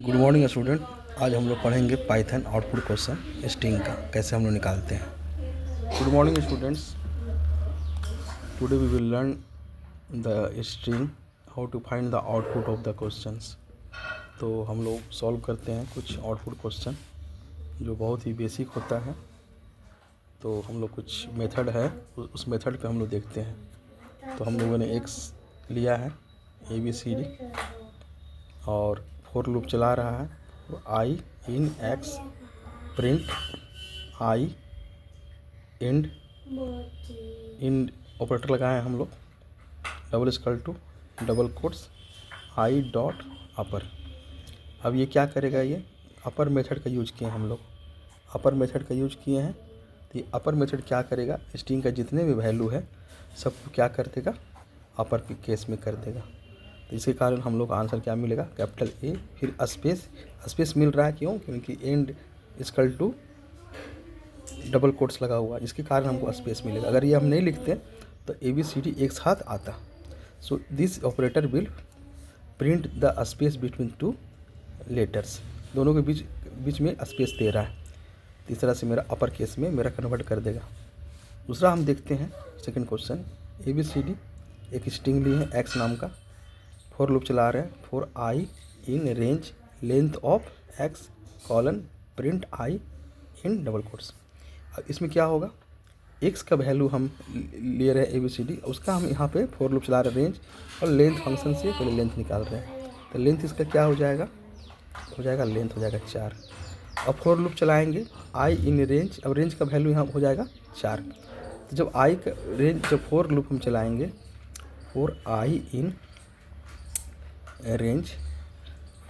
Good morning student. आज हम लोग पढ़ेंगे पाइथन आउटपुट क्वेश्चन स्ट्रिंग का कैसे हम लोग निकालते हैं। Good morning students, today we will learn the string how to find the output of the questions. तो हम लोग सॉल्व करते हैं कुछ आउटपुट क्वेश्चन जो बहुत ही बेसिक होता है। तो हम लोग कुछ मेथड है उस मेथड पे हम लोग देखते हैं। तो हम लोगों ने एक्स लिया है ABCD और फोर लूप चला रहा है। तो i in x print i and in operator लगाए हैं हम लोग, double equal to double quotes i dot upper. अब ये क्या करेगा, ये अपर मेथड का यूज किए हैं हम लोग, अपर मेथड का यूज किए हैं। तो ये अपर मेथड क्या करेगा, स्ट्रिंग का जितने भी वैल्यू है सबको क्या कर देगा, अपर के केस में कर देगा। तो इसके कारण हम लोग आंसर क्या मिलेगा, कैपिटल ए फिर स्पेस मिल रहा है। क्यों? क्योंकि end equal to double quotes लगा हुआ है, इसके कारण हमको स्पेस मिलेगा। अगर ये हम नहीं लिखते तो ABCD एक साथ आता। So this operator will print the space between two letters, दोनों के बीच में स्पेस दे रहा है। तो इस तरह से मेरा अपर केस में मेरा कन्वर्ट कर देगा। दूसरा हम देखते हैं सेकंड क्वेश्चन। ABCD एक स्ट्रिंग ली है एक्स नाम का, फोर लूप चला रहे हैं। For I in range length of x colon print I in double quotes. अब इसमें क्या होगा, एक्स का वैल्यू हम ले रहे हैं ABCD, उसका हम यहाँ पे फोर लूप चला रहे हैं रेंज और लेंथ फंक्शन से पहले लेंथ निकाल रहे हैं। तो लेंथ इसका क्या हो जाएगा, लेंथ हो जाएगा 4। अब फोर लूप चलाएंगे आई इन रेंज, अब रेंज का वैल्यू यहाँ हो जाएगा 4। तो जब आई का रेंज, जब फोर लूप हम चलाएंगे for I in range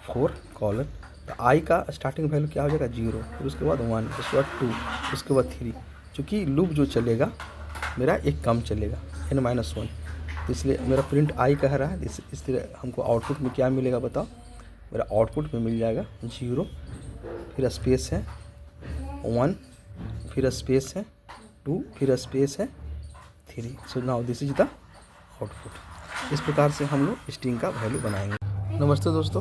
four colon, तो आई का स्टार्टिंग वैल्यू क्या हो जाएगा 0, फिर उसके बाद 1, उसके बाद 2, उसके बाद 3। क्योंकि लूप जो चलेगा मेरा एक कम चलेगा n-1, इसलिए मेरा प्रिंट आई कह रहा है। इस तरह हमको आउटपुट में क्या मिलेगा बताओ, मेरा आउटपुट में मिल जाएगा 0, फिर स्पेस है 1, फिर स्पेस है 2, फिर स्पेस है 3। सो now this is the output. इस प्रकार से हम लोग स्ट्रिंग का वैल्यू बनाएंगे। नमस्ते दोस्तों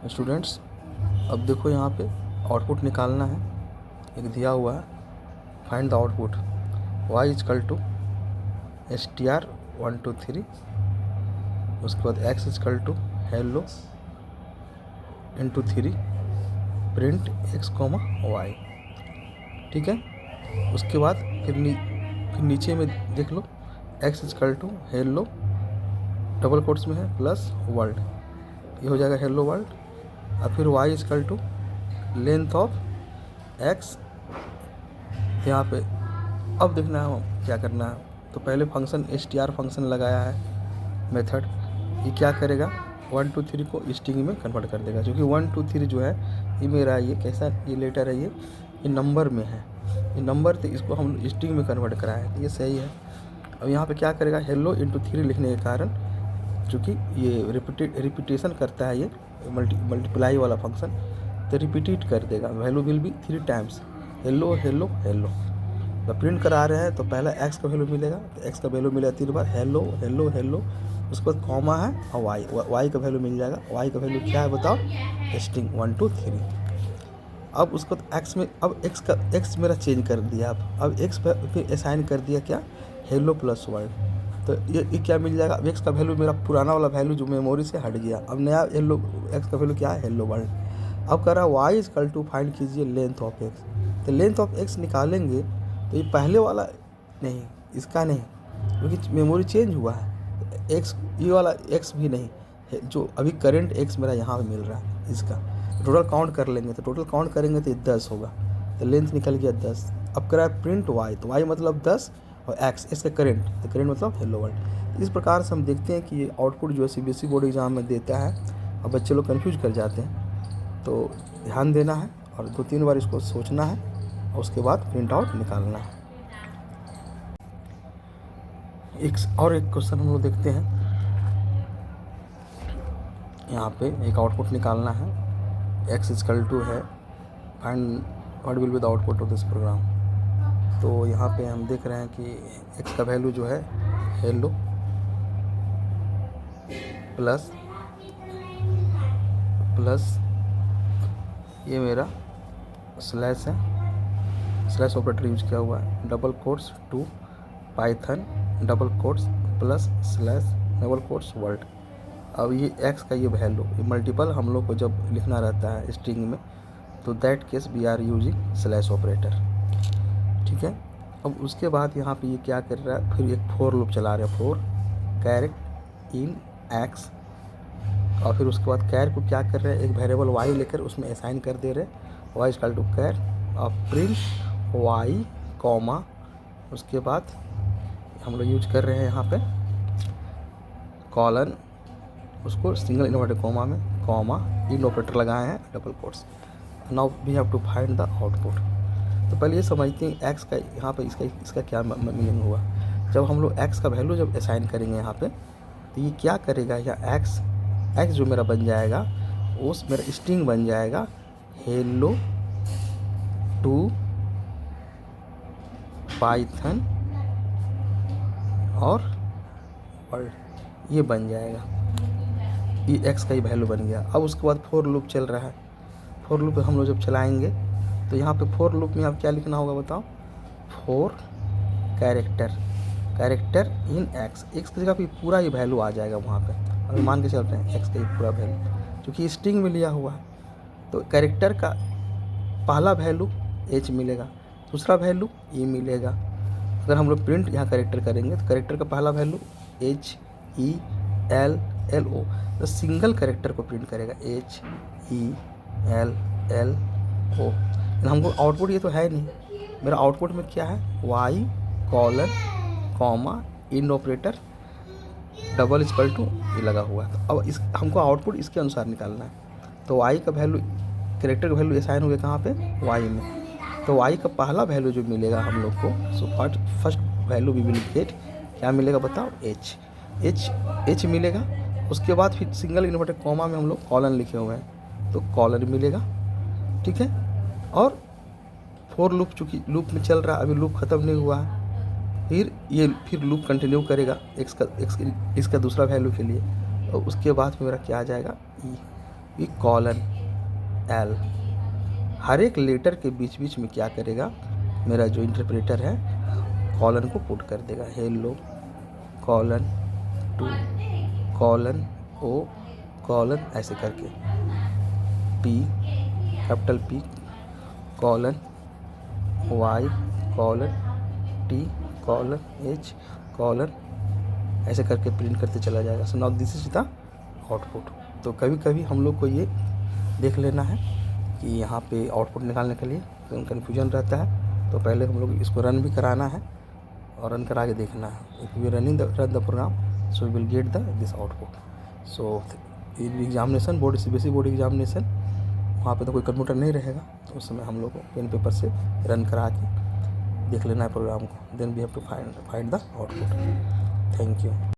स्टूडेंट्स, अब देखो यहाँ पे आउटपुट निकालना है। एक दिया हुआ है find the output y equal to str 1 2 3, उसके बाद x equal to hello into 3 print x comma y। ठीक है, उसके बाद फिर नीचे में देख लो x equal to hello double quotes में है प्लस वर्ल्ड, ये हो जाएगा हेलो वर्ल्ड। और फिर y equal to length of x, यहाँ पे अब देखना है क्या करना है। तो पहले फंक्शन str फंक्शन लगाया है मेथड, ये क्या करेगा 1 2 3 को स्ट्रिंग में कन्वर्ट कर देगा। क्योंकि 1 2 3 जो है ये मेरा, ये कैसा ये लेटर है, ये नंबर में है, ये नंबर, तो इसको हम स्ट्रिंग में कन्वर्ट कराए तो ये सही है। अब यहाँ पे क्या करेगा, हेलो इंटू 3 लिखने के कारण, क्योंकि ये रिपीटेशन करता है, ये मल्टीप्लाई वाला फंक्शन, तो रिपीट कर देगा। Value will be 3 times hello hello hello. तो प्रिंट करा रहे हैं तो पहला एक्स का वैल्यू मिलेगा, तो एक्स का वैल्यू मिलेगा 3 बार हेलो हेलो हेलो, उसके बाद कॉमा है और वाई का वैल्यू मिल जाएगा। वाई का वैल्यू क्या है बताओ, स्ट्रिंग 1 2 3। अब उसको एक्स में, अब एक्स मेरा चेंज कर दिया, अब एक्स फिर असाइन कर दिया क्या, हेलो प्लस वर्ल्ड। तो ये क्या मिल जाएगा, अब एक्स का वैल्यू मेरा पुराना वाला वैल्यू जो मेमोरी से हट गया, अब नया हेलो एक्स का वैल्यू क्या है, हेलो वर्ल्ड। अब कह रहा है वाई इक्वल टू फाइंड कीजिए लेंथ ऑफ एक्स। तो लेंथ ऑफ एक्स निकालेंगे तो ये पहले वाला नहीं, इसका नहीं, क्योंकि मेमोरी चेंज हुआ है। एक्स ये वाला एक्स भी नहीं है, जो अभी करंट एक्स मेरा यहाँ पे मिल रहा है, इसका टोटल काउंट कर लेंगे। तो टोटल काउंट करेंगे तो ये 10 होगा, तो लेंथ निकल गया 10। अब करा है प्रिंट वाई, तो वाई मतलब 10 और एक्स इसका करंट, तो करंट मतलब हेलो वर्ल्ड। इस प्रकार से हम देखते हैं कि ये आउटपुट जो है CBSE बोर्ड एग्जाम में देता है, और बच्चे लोग कन्फ्यूज कर जाते हैं। तो ध्यान देना है और 2-3 बार इसको सोचना है और उसके बाद प्रिंट आउट निकालना है। एक क्वेश्चन हम लोग देखते हैं, यहाँ पे एक आउटपुट निकालना है, x इक्वल टू है find what will be the output of this program. तो यहाँ पे हम देख रहे हैं कि x का वैल्यू जो है हेलो प्लस ये मेरा स्लैश है, स्लैश ऑपरेटर यूज किया हुआ है, double quotes to Python double quotes plus slash double quotes word. अब ये एक्स का ये वैल्यू ये मल्टीपल हम लोग को जब लिखना रहता है स्ट्रिंग में, तो that case we are using slash operator. ठीक है, अब उसके बाद यहाँ पे ये क्या कर रहा है, फिर एक फोर लूप चला रहा है, फोर कैरेक्ट इन एक्स, और फिर उसके बाद कैर को क्या कर रहे हैं, एक वेरिएबल वाई लेकर उसमें असाइन कर दे रहे हैं, वाई इक्वल टू कैर और प्रिंट वाई कॉमा, उसके बाद हम लोग यूज कर रहे हैं यहाँ पे कॉलन, उसको सिंगल इन्वर्टेड कॉमा में कॉमा इन ऑपरेटर लगाए हैं double quotes. Now we have to find the output. तो पहले ये समझते हैं एक्स का यहाँ पे इसका क्या मीनिंग हुआ। जब हम लोग एक्स का वैल्यू जब असाइन करेंगे यहाँ पे, तो ये क्या करेगा, या एक्स जो मेरा बन जाएगा उस मेरा स्ट्रिंग बन जाएगा हेलो टू पाइथन और वर्ड, ये बन जाएगा, ये एक्स का ही वैल्यू बन गया। अब उसके बाद फोर लूप चल रहा है, फोर लूप हम लोग जब चलाएंगे तो यहाँ पे फोर लूप में आप क्या लिखना होगा बताओ, four character in x, x की जगह पे पूरा ये वैल्यू आ जाएगा वहाँ पे। अगर मान के चलते हैं एक्स का ये पूरा वैल्यू, क्योंकि स्ट्रिंग में लिया हुआ है, तो कैरेक्टर का पहला वैल्यू एच मिलेगा, दूसरा वैल्यू ई मिलेगा। अगर हम लोग प्रिंट यहाँ कैरेक्टर करेंगे तो कैरेक्टर का पहला value H E L L O, तो सिंगल कैरेक्टर को प्रिंट करेगा H E L L O. हमको आउटपुट ये तो है नहीं, मेरा आउटपुट में क्या है, Y colon comma in operator double equal to ये लगा हुआ है। तो अब इस हमको आउटपुट इसके अनुसार निकालना है। तो वाई का वैल्यू कैरेक्टर का वैल्यू असाइन हो गया कहाँ पे, वाई में, तो वाई का पहला वैल्यू जो मिलेगा हम लोग को, so first value we will get, क्या मिलेगा बताओ, एच मिलेगा। उसके बाद फिर सिंगल इन्वर्टेड कॉमा में हम लोग कॉलन लिखे हुए हैं, तो कॉलन मिलेगा। ठीक है, और फोर लूप चूँकि लूप में चल रहा है, अभी लूप ख़त्म नहीं हुआ है, फिर लूप कंटिन्यू करेगा इसका दूसरा वैल्यू के लिए, और उसके बाद मेरा क्या आ जाएगा, ई कॉलन एल। हर एक लेटर के बीच बीच में क्या करेगा, मेरा जो इंटरप्रेटर है कॉलन को पुट कर देगा, hello colon to colon O colon, ऐसे करके P capital P colon Y colon T colon H colon, ऐसे करके प्रिंट करते चला जाएगा। So now this is the output. तो कभी कभी हम लोग को ये देख लेना है कि यहाँ पे आउटपुट निकालने के लिए कन्फ्यूजन रहता है, तो पहले हम लोग इसको रन भी कराना है और रन करा के देखना है। If we running run the program, so we will get this output. So examination board CBSE board examination, वहाँ पे तो कोई कंप्यूटर नहीं रहेगा, तो उस समय हम लोग को पेन पेपर से रन करा के देख लेना है प्रोग्राम को, then we have to find the output. Thank you.